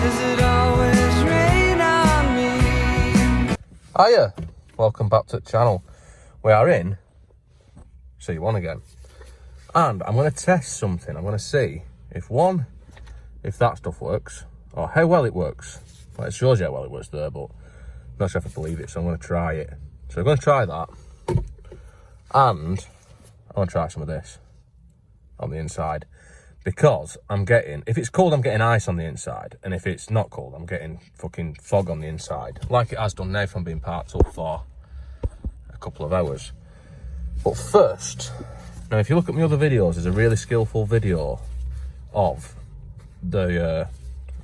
Does it always rain on me? Hiya, welcome back to the channel. We are in C1 again. And I'm going to test something. I'm going to see if that stuff works, or how well it works. Well, it shows you how well it works there, but I'm not sure if I believe it, so I'm going to try it. So I'm going to try that, and I want to try some of this on the inside, because I'm getting, if it's cold, I'm getting ice on the inside, and if it's not cold, I'm getting fucking fog on the inside, like it has done now from being parked up for a couple of hours. But first, now if you look at my other videos, there's a really skillful video of the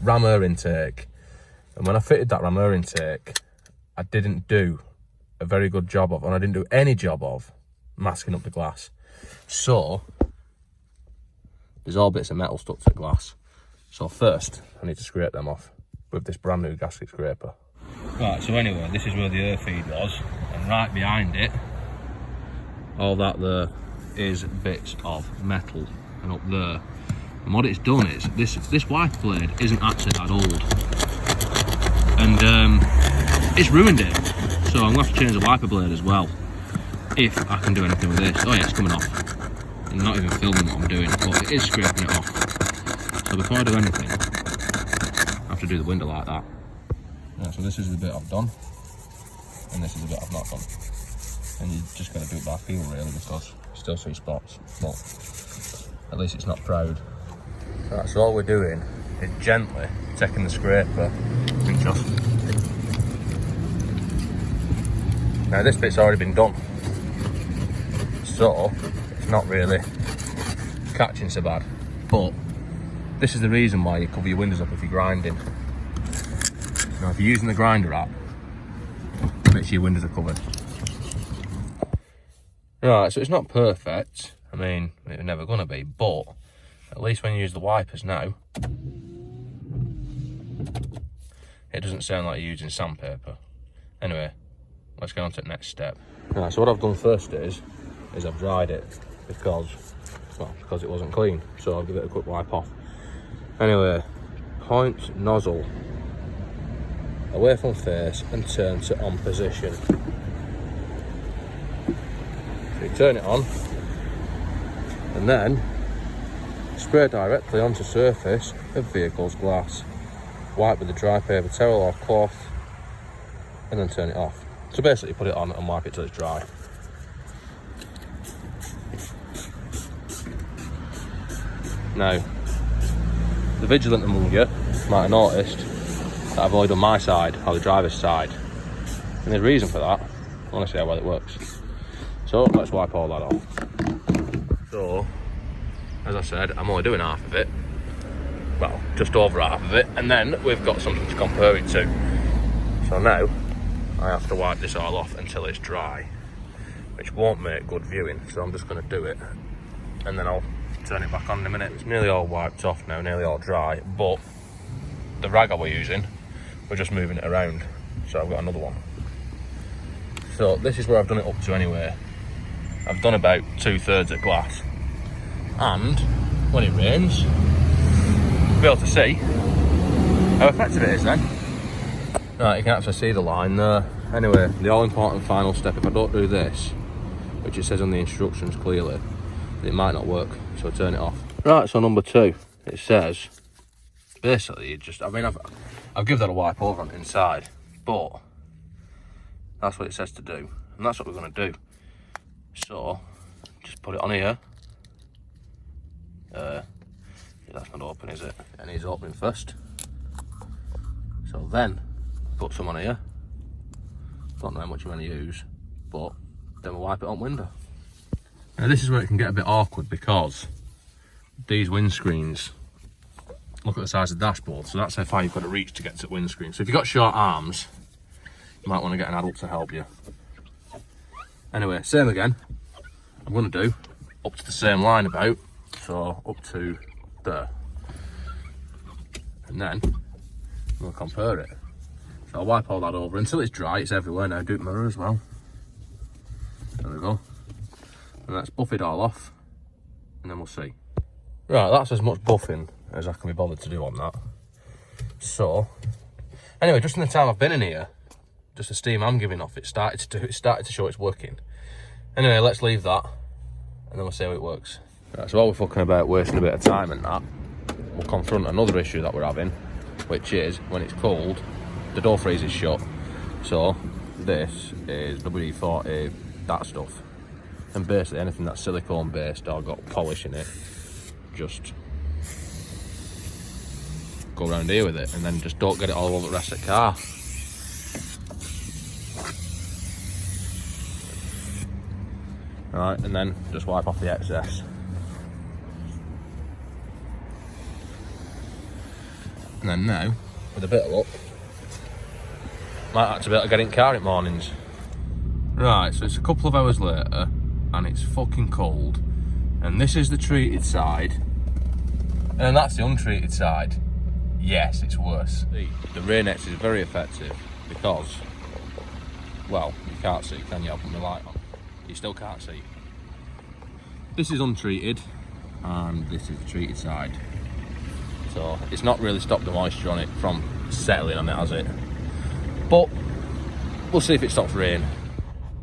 ram air intake, and when I fitted that ram air intake, I didn't do a very good job of, and I didn't do any job of masking up the glass. So there's all bits of metal stuck to the glass. So first, I need to scrape them off with this brand new gasket scraper. Right, so anyway, this is where the air feed was, and right behind it, all that there is bits of metal, and up there. And what it's done is, this wiper blade isn't actually that old, and it's ruined it. So I'm going to have to change the wiper blade as well, if I can do anything with this. Oh yeah, it's coming off. I'm not even filming what I'm doing, but it is scraping it off. So before I do anything, I have to do the window like that. Yeah, so this is the bit I've done, and this is the bit I've not done. And you just got to do it by feel really, because you still see spots, but at least it's not proud. Right, so all we're doing is gently taking the scraper and just... Now this bit's already been done, so it's not really catching so bad, but this is the reason why you cover your windows up if you're grinding. Now if you're using the grinder app, make sure your windows are covered. Right, so it's not perfect, I mean, it's never going to be, but at least when you use the wipers now, it doesn't sound like you're using sandpaper. Anyway, let's get on to the next step. Right, so what I've done first is I've dried it, because it wasn't clean, so I'll give it a quick wipe off. Anyway, point nozzle away from face and turn to on position. So you turn it on, and then spray directly onto surface of vehicle's glass. Wipe with a dry paper towel or cloth, and then turn it off. So basically put it on and wipe it till it's dry. Now, the vigilant among you might have noticed that I've only done my side, or the driver's side. And the reason for that, I want to see how well it works. So let's wipe all that off. So, as I said, I'm only doing half of it. Well, just over half of it, and then we've got something to compare it to. So now, I have to wipe this all off until it's dry, which won't make good viewing, so I'm just going to do it, and then I'll turn it back on in a minute. It's nearly all wiped off now, nearly all dry, but the rag I was using, we're just moving it around, so I've got another one. So this is where I've done it up to anyway. I've done about 2/3 of glass, and when it rains, you'll be able to see how effective it is then. Right, you can actually see the line there. Anyway, the all important final step, if I don't do this, which it says on the instructions clearly, it might not work, so turn it off. Right, so number 2, it says, basically you just, I mean, I've given that a wipe over on the inside, but that's what it says to do, and that's what we're going to do. So, just put it on here. Yeah, that's not open, is it? It needs opening first. So then, put some on here. Don't know how much you're going to use, but then we'll wipe it on window. Now this is where it can get a bit awkward, because these windscreens, look at the size of the dashboard, so that's how far you've got to reach to get to the windscreen. So if you've got short arms, you might want to get an adult to help you. Anyway, same again. I'm going to do up to the same line about, so up to there. And then we'll compare it. So I'll wipe all that over until it's dry. It's everywhere now. Do it mirror as well. There we go. And let's buff it all off, and then we'll see. Right, that's as much buffing as I can be bothered to do on that. So, anyway, just in the time I've been in here, just the steam I'm giving off, it started to show it's working. Anyway, let's leave that, and then we'll see how it works. Right, so while we're fucking about wasting a bit of time and that, we'll confront another issue that we're having, which is when it's cold, the door freezes shut. So this is WD-40, that stuff, and basically anything that's silicone based or got polish in it, just go around here with it, and then just don't get it all over the rest of the car. Right, and then just wipe off the excess. And then now, with a bit of luck, might have to be able to get in car in mornings. Right, so it's a couple of hours later, and it's fucking cold. And this is the treated side, and that's the untreated side. Yes, it's worse. The Rain-X is very effective because, well, you can't see, can you? I'll put my light on. You still can't see. This is untreated, and this is the treated side. So it's not really stopped the moisture on it from settling on it, has it? But we'll see if it stops rain.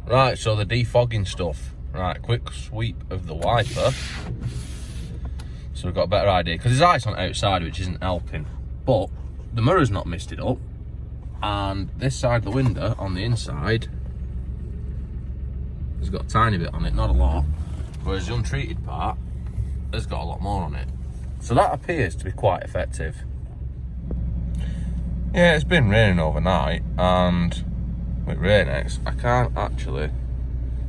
Right, so the defogging stuff. Right, quick sweep of the wiper. So we've got a better idea, because there's ice on the outside which isn't helping. But the mirror's not misted up, and this side of the window on the inside has got a tiny bit on it, not a lot, whereas the untreated part has got a lot more on it. So that appears to be quite effective. Yeah, it's been raining overnight, and with Rain-X, I can't actually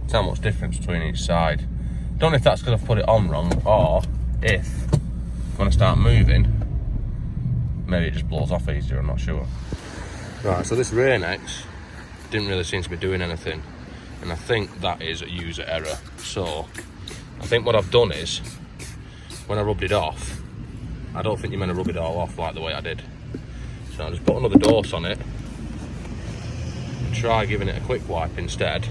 tell much difference between each side. Don't know if that's because I've put it on wrong, or if when I start moving, maybe it just blows off easier, I'm not sure. Right, so this Rain-X didn't really seem to be doing anything, and I think that is a user error. So I think what I've done is, when I rubbed it off, I don't think you're meant to rub it all off like the way I did. So I'll just put another dose on it and try giving it a quick wipe instead,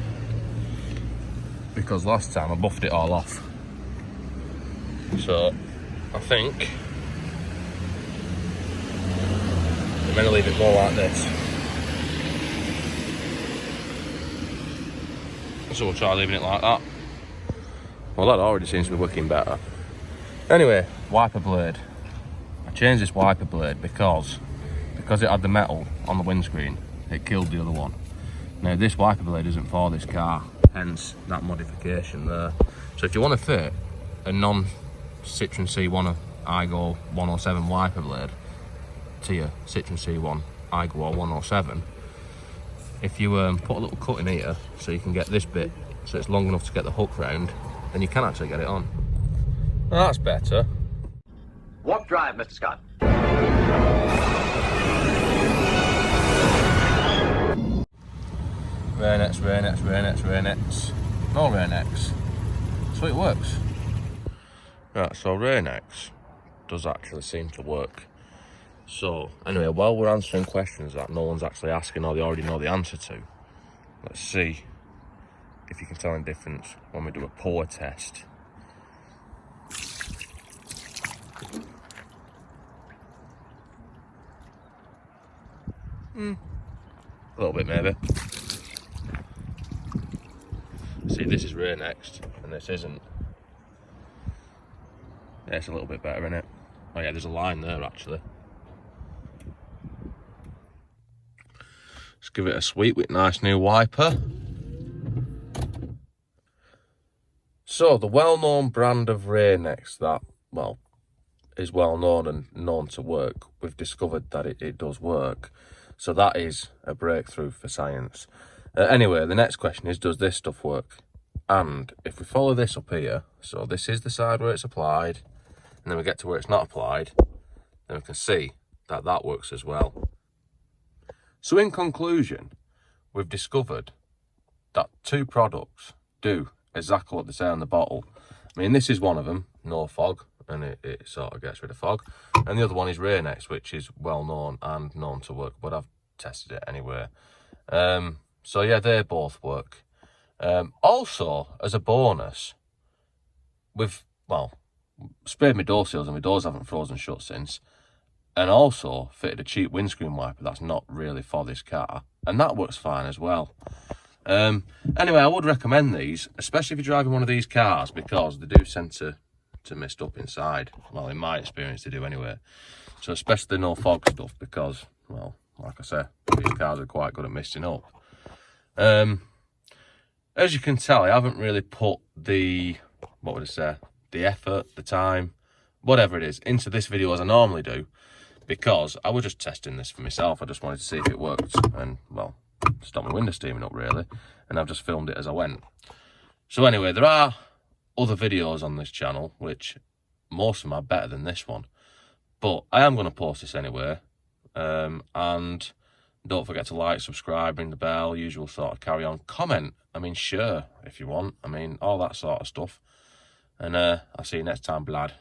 because last time I buffed it all off. So I think I'm going to leave it more like this. So we'll try leaving it like that. Well, that already seems to be working better. Anyway, wiper blade. I changed this wiper blade because it had the metal on the windscreen, it killed the other one. Now this wiper blade isn't for this car, hence that modification there. So if you want to fit a non-Citroen C1 iGo 107 wiper blade to your Citroen C1 iGo 107, if you put a little cut in here so you can get this bit so it's long enough to get the hook round, then you can actually get it on. Well, that's better. Warp drive, Mr. Scott. Rain-X, Rain-X, Rain-X, Rain-X. No Rain-X. So it works. Right, so Rain-X does actually seem to work. So, anyway, while we're answering questions that no one's actually asking or they already know the answer to, let's see if you can tell any difference when we do a pour test. A little bit maybe. See, this is Rain-X and this isn't. Yeah, it's a little bit better, isn't it? Oh yeah, there's a line there actually. Let's give it a sweep with nice new wiper. So the well-known brand of Rain-X that, well, is well known and known to work, we've discovered that it does work. So that is a breakthrough for science. Anyway, the next question is, does this stuff work? And if we follow this up here, so this is the side where it's applied, and then we get to where it's not applied, then we can see that that works as well. So in conclusion, we've discovered that two products do exactly what they say on the bottle. I mean, this is one of them, no fog, and it sort of gets rid of fog. And the other one is Rain-X, which is well known and known to work, but I've tested it anyway. So yeah, they both work. Also, as a bonus, we've, well, sprayed my door seals and my doors haven't frozen shut since. and also fitted a cheap windscreen wiper that's not really for this car, and that works fine as well. Anyway, I would recommend these, especially if you're driving one of these cars, because they do tend to mist up inside. Well, in my experience they do anyway. So especially the no fog stuff, because, well, like I said, these cars are quite good at misting up. As you can tell, I haven't really put the, what would I say, the effort, the time, whatever it is, into this video as I normally do, because I was just testing this for myself. I just wanted to see if it worked, and, well, stop my window steaming up really, and I've just filmed it as I went. So anyway, there are other videos on this channel, which most of them are better than this one, but I am going to post this anyway. And don't forget to like, subscribe, ring the bell, usual sort of carry on, comment, I mean, share if you want, I mean, all that sort of stuff. And I'll see you next time, blood.